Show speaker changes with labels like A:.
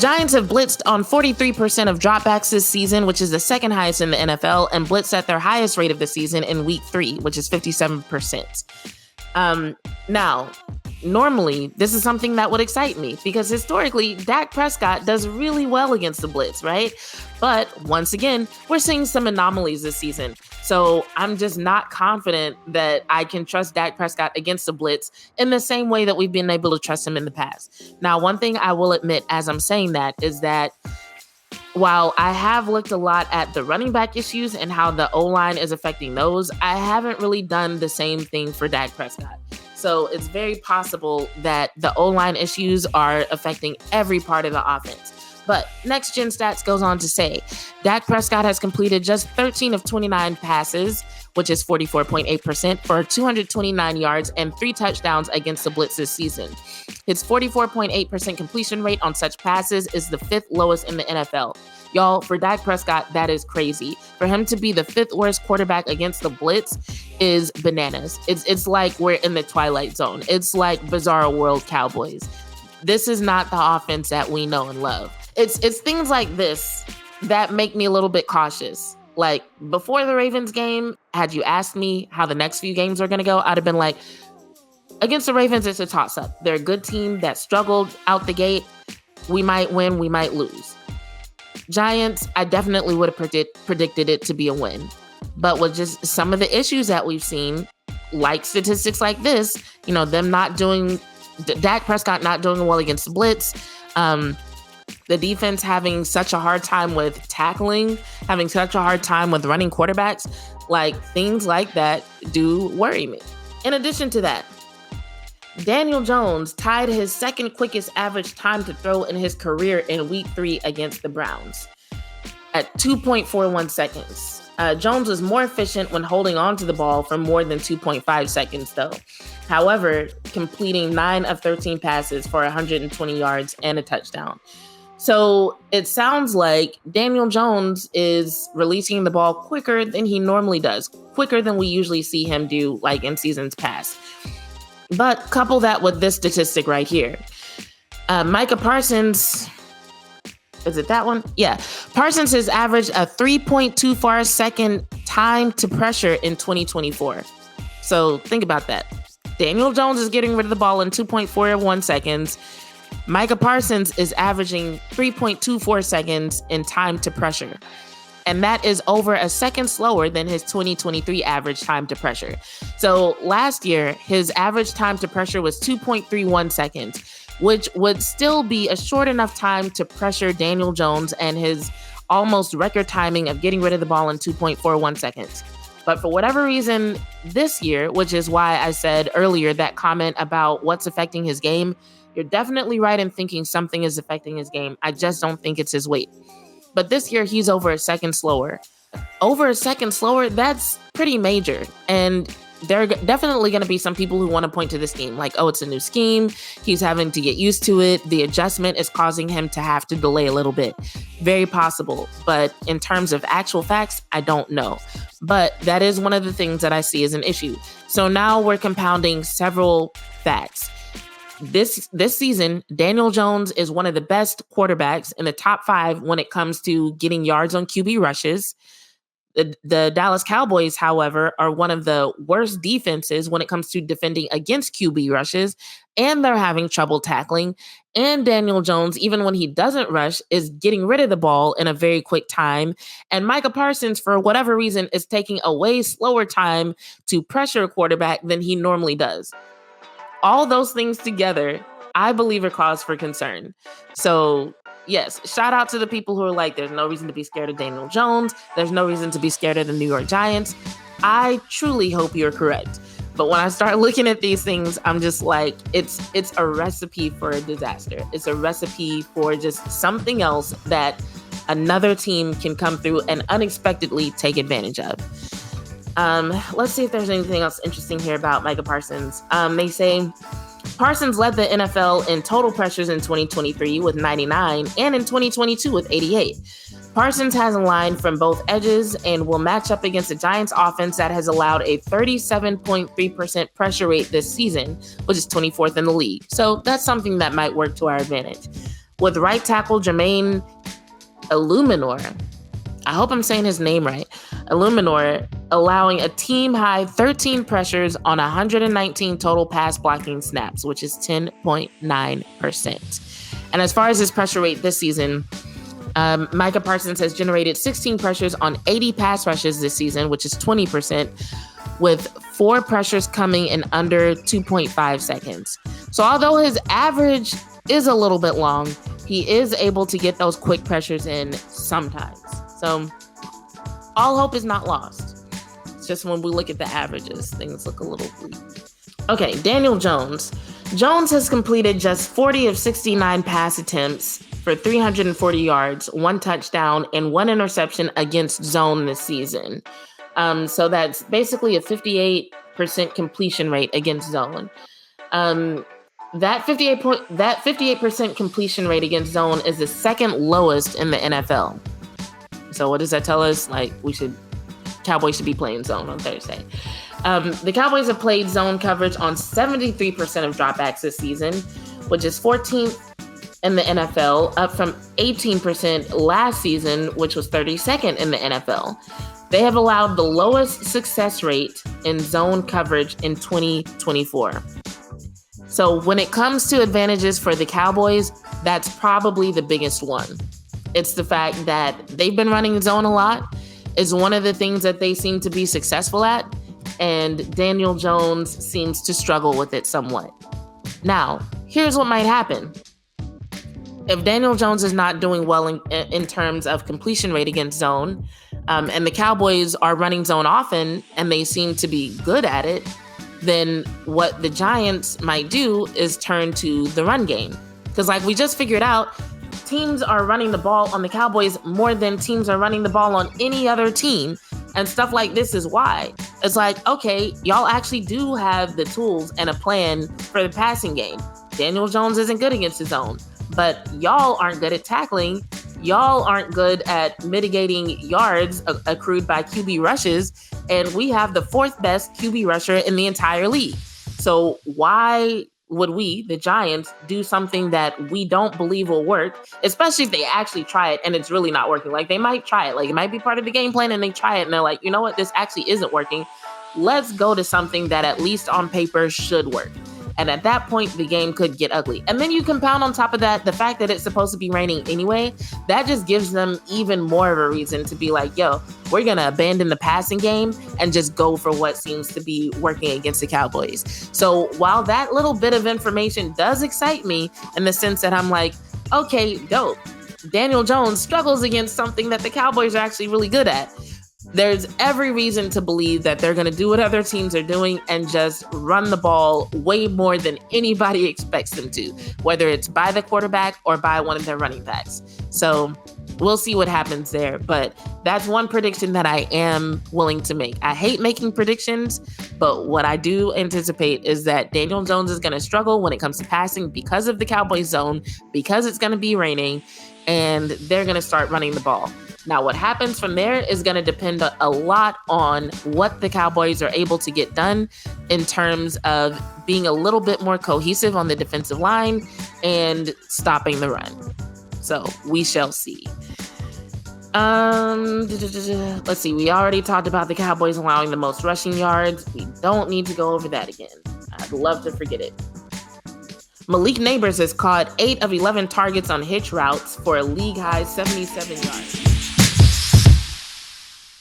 A: Giants have blitzed on 43% of dropbacks this season, which is the second highest in the NFL, and blitzed at their highest rate of the season in week 3, which is 57%. Now, normally, this is something that would excite me because historically, Dak Prescott does really well against the blitz, right? But once again, we're seeing some anomalies this season. So I'm just not confident that I can trust Dak Prescott against the blitz in the same way that we've been able to trust him in the past. Now, one thing I will admit as I'm saying that is that while I have looked a lot at the running back issues and how the O-line is affecting those, I haven't really done the same thing for Dak Prescott. So it's very possible that the O-line issues are affecting every part of the offense. But Next Gen Stats goes on to say, Dak Prescott has completed just 13 of 29 passes, which is 44.8%, for 229 yards and 3 touchdowns against the blitz this season. His 44.8% completion rate on such passes is the 5th lowest in the NFL. Y'all, for Dak Prescott, that is crazy. For him to be the 5th worst quarterback against the blitz is bananas. It's like we're in the Twilight Zone. It's like Bizarro World Cowboys. This is not the offense that we know and love. It's things like this that make me a little bit cautious. Like, before the Ravens game, had you asked me how the next few games are going to go, I'd have been like, against the Ravens, it's a toss-up. They're a good team that struggled out the gate. We might win, we might lose. Giants, I definitely would have predicted it to be a win. But with just some of the issues that we've seen, like statistics like this, them not doing, Dak Prescott not doing well against the blitz, the defense having such a hard time with tackling, having such a hard time with running quarterbacks, like things like that do worry me. In addition to that, Daniel Jones tied his second quickest average time to throw in his career in week 3 against the Browns at 2.41 seconds. Jones was more efficient when holding on to the ball for more than 2.5 seconds, though. However, completing 9 of 13 passes for 120 yards and a touchdown. So it sounds like Daniel Jones is releasing the ball quicker than he normally does, quicker than we usually see him do, like in seasons past. But couple that with this statistic right here. Micah Parsons, is it that one? Yeah. Parsons has averaged a 3.24 second time to pressure in 2024. So think about that. Daniel Jones is getting rid of the ball in 2.41 seconds. Micah Parsons is averaging 3.24 seconds in time to pressure. And that is over a second slower than his 2023 average time to pressure. So last year, his average time to pressure was 2.31 seconds, which would still be a short enough time to pressure Daniel Jones and his almost record timing of getting rid of the ball in 2.41 seconds. But for whatever reason, this year, which is why I said earlier that comment about what's affecting his game, you're definitely right in thinking something is affecting his game. I just don't think it's his weight. But this year, he's over a second slower. Over a second slower, that's pretty major. And there are definitely going to be some people who want to point to this scheme. Like, oh, it's a new scheme. He's having to get used to it. The adjustment is causing him to have to delay a little bit. Very possible. But in terms of actual facts, I don't know. But that is one of the things that I see as an issue. So now we're compounding several facts. This season, Daniel Jones is one of the best quarterbacks in the top 5 when it comes to getting yards on QB rushes. The Dallas Cowboys, however, are one of the worst defenses when it comes to defending against QB rushes, and they're having trouble tackling. And Daniel Jones, even when he doesn't rush, is getting rid of the ball in a very quick time. And Micah Parsons, for whatever reason, is taking a way slower time to pressure a quarterback than he normally does. All those things together, I believe, are cause for concern. So, yes, shout out to the people who are like, there's no reason to be scared of Daniel Jones. There's no reason to be scared of the New York Giants. I truly hope you're correct. But when I start looking at these things, I'm just like, it's a recipe for a disaster. It's a recipe for just something else that another team can come through and unexpectedly take advantage of. Let's see if there's anything else interesting here about Micah Parsons. They say Parsons led the NFL in total pressures in 2023 with 99 and in 2022 with 88. Parsons has a line from both edges and will match up against the Giants offense that has allowed a 37.3% pressure rate this season, which is 24th in the league. So that's something that might work to our advantage. with right tackle Jermaine Illuminor, I hope I'm saying his name right, Illuminor, allowing a team-high 13 pressures on 119 total pass blocking snaps, which is 10.9%. And as far as his pressure rate this season, Micah Parsons has generated 16 pressures on 80 pass rushes this season, which is 20%, with 4 pressures coming in under 2.5 seconds. So although his average is a little bit long, he is able to get those quick pressures in sometimes. So all hope is not lost. It's just when we look at the averages, things look a little bleak. Okay, Daniel Jones. Jones has completed just 40 of 69 pass attempts for 340 yards, 1 touchdown, and 1 interception against zone this season. So that's basically a 58% completion rate against zone. That 58% completion rate against zone is the second lowest in the NFL. So what does that tell us? Like, Cowboys should be playing zone on Thursday. The Cowboys have played zone coverage on 73% of dropbacks this season, which is 14th in the NFL, up from 18% last season, which was 32nd in the NFL. They have allowed the lowest success rate in zone coverage in 2024. So when it comes to advantages for the Cowboys, that's probably the biggest one. It's the fact that they've been running zone a lot. It's one of the things that they seem to be successful at, and Daniel Jones seems to struggle with it somewhat. Now, here's what might happen. If Daniel Jones is not doing well in terms of completion rate against zone, and the Cowboys are running zone often and they seem to be good at it, then what the Giants might do is turn to the run game. Because like we just figured out, teams are running the ball on the Cowboys more than teams are running the ball on any other team. And stuff like this is why. It's like, okay, y'all actually do have the tools and a plan for the passing game. Daniel Jones isn't good against his own, but y'all aren't good at tackling. Y'all aren't good at mitigating yards accrued by QB rushes. And we have the 4th best QB rusher in the entire league. So why would we, the Giants, do something that we don't believe will work, especially if they actually try it and it's really not working? Like, they might try it. Like, it might be part of the game plan and they try it and they're like, you know what, this actually isn't working. Let's go to something that at least on paper should work. And at that point, the game could get ugly. And then you compound on top of that the fact that it's supposed to be raining anyway. That just gives them even more of a reason to be like, yo, we're going to abandon the passing game and just go for what seems to be working against the Cowboys. So while that little bit of information does excite me in the sense that I'm like, okay, dope, Daniel Jones struggles against something that the Cowboys are actually really good at. There's every reason to believe that they're going to do what other teams are doing and just run the ball way more than anybody expects them to, whether it's by the quarterback or by one of their running backs. So we'll see what happens there. But that's one prediction that I am willing to make. I hate making predictions, but what I do anticipate is that Daniel Jones is going to struggle when it comes to passing because of the Cowboys zone, because it's going to be raining, and they're going to start running the ball. Now, what happens from there is going to depend a lot on what the Cowboys are able to get done in terms of being a little bit more cohesive on the defensive line and stopping the run. So we shall see. Let's see. We already talked about the Cowboys allowing the most rushing yards. We don't need to go over that again. I'd love to forget it. Malik Neighbors has caught 8 of 11 targets on hitch routes for a league-high 77 yards.